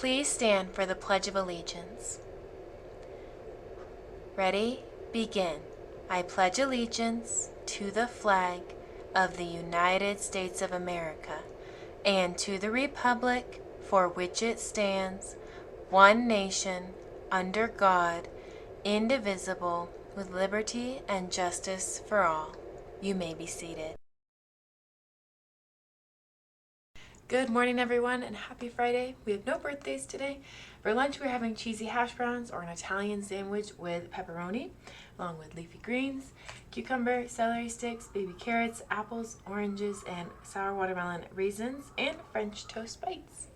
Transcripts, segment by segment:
Please stand for the Pledge of Allegiance. Ready? Begin. I pledge allegiance to the flag of the United States of America and to the republic for which it stands, one nation, under God, indivisible, with liberty and justice for all. You may be seated. Good morning, everyone, and happy Friday. We have no birthdays today. For lunch, we're having cheesy hash browns or an Italian sandwich with pepperoni, along with leafy greens, cucumber, celery sticks, baby carrots, apples, oranges, and sour watermelon raisins, and French toast bites.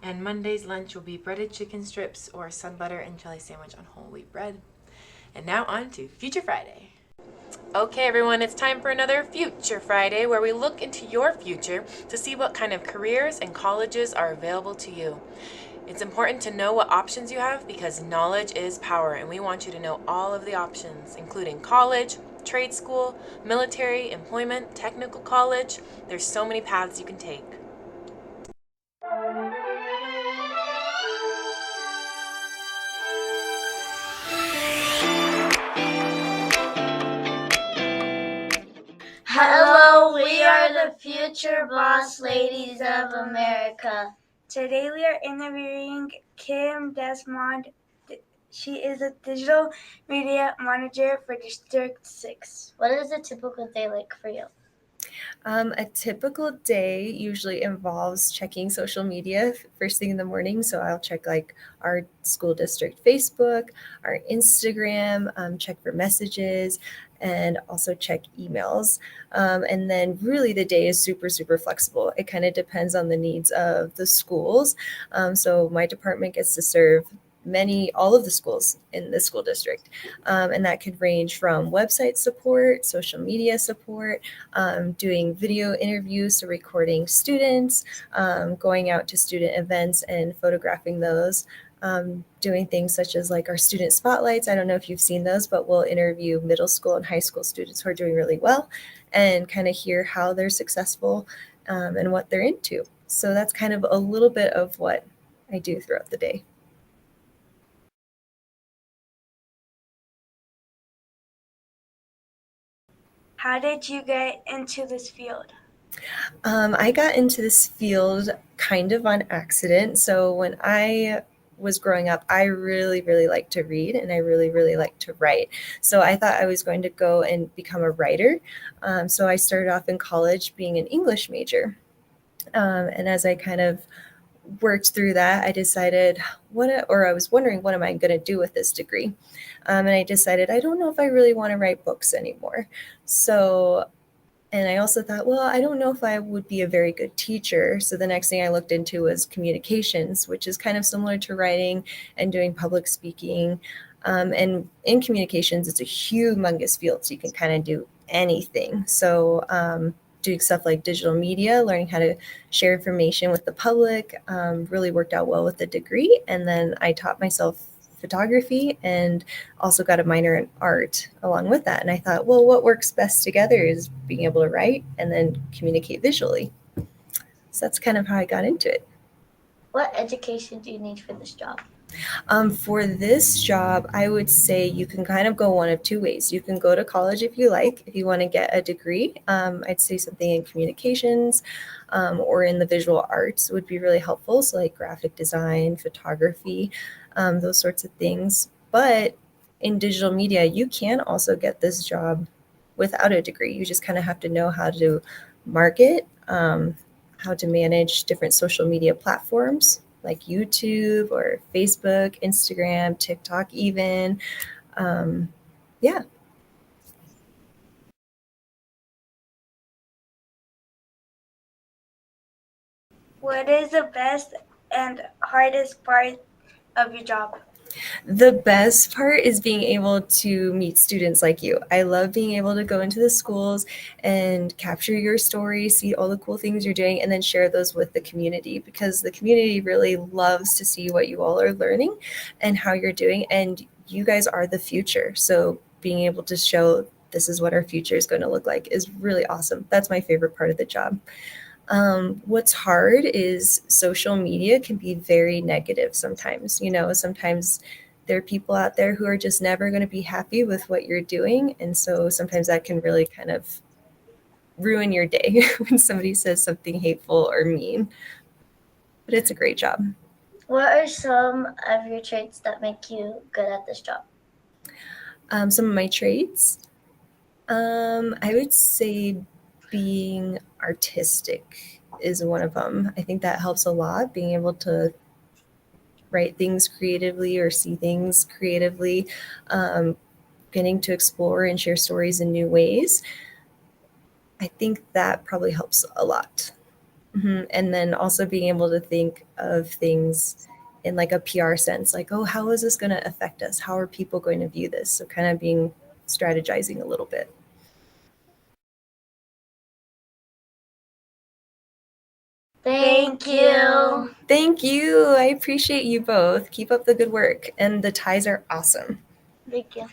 And Monday's lunch will be breaded chicken strips or sun butter and jelly sandwich on whole wheat bread. And now on to Future Friday. Okay, everyone, it's time for another Future Friday where we look into your future to see what kind of careers and colleges are available to you. It's important to know what options you have because knowledge is power, and we want you to know all of the options, including college, trade school, military, employment, technical college. There's so many paths you can take. Hello, we are the future boss ladies of America. Today we are interviewing Kim Desmond. She is a digital media manager for District 6. What is a typical day like for you? A typical day usually involves checking social media first thing in the morning. So I'll check like our school district Facebook, our Instagram, check for messages, and also check emails. And then really the day is super, super flexible. It kind of depends on the needs of the schools. So my department gets to serve all of the schools in the school district. And that could range from website support, social media support, doing video interviews, so recording students, going out to student events and photographing those, doing things such as like our student spotlights. I don't know if you've seen those, but we'll interview middle school and high school students who are doing really well and kind of hear how they're successful and what they're into. So that's kind of a little bit of what I do throughout the day. How did you get into this field? I got into this field kind of on accident. So when I was growing up, I really, really liked to read and I really, really liked to write. So I thought I was going to go and become a writer. So I started off in college being an English major. And as I kind of worked through that, I decided I was wondering, what am I going to do with this degree? And I decided, I don't know if I really want to write books anymore. And I also thought, well, I don't know if I would be a very good teacher. So the next thing I looked into was communications, which is kind of similar to writing and doing public speaking. And in communications, it's a humongous field. So you can kind of do anything. So doing stuff like digital media, learning how to share information with the public, really worked out well with the degree. And then I taught myself photography and also got a minor in art along with that. And I thought, well, what works best together is being able to write and then communicate visually. So that's kind of how I got into it. What education do you need for this job? For this job, I would say you can kind of go one of two ways. You can go to college if you like, if you want to get a degree. I'd say something in communications or in the visual arts would be really helpful. So like graphic design, photography, those sorts of things. But in digital media, you can also get this job without a degree. You just kind of have to know how to market, how to manage different social media platforms like YouTube or Facebook, Instagram, TikTok even. Yeah. What is the best and hardest part of your job? The best part is being able to meet students like you. I love being able to go into the schools and capture your story, see all the cool things you're doing, and then share those with the community because the community really loves to see what you all are learning and how you're doing. And you guys are the future. So being able to show this is what our future is going to look like is really awesome. That's my favorite part of the job. What's hard is social media can be very negative sometimes. Sometimes there are people out there who are just never going to be happy with what you're doing. And so sometimes that can really kind of ruin your day when somebody says something hateful or mean. But it's a great job. What are some of your traits that make you good at this job? Some of my traits, I would say being artistic is one of them. I think that helps a lot, being able to write things creatively or see things creatively, getting to explore and share stories in new ways. I think that probably helps a lot. And then also being able to think of things in like a PR sense, like, oh, how is this going to affect us? How are people going to view this? So kind of being strategizing a little bit. Thank you. Thank you. I appreciate you both. Keep up the good work. And the ties are awesome. Thank you.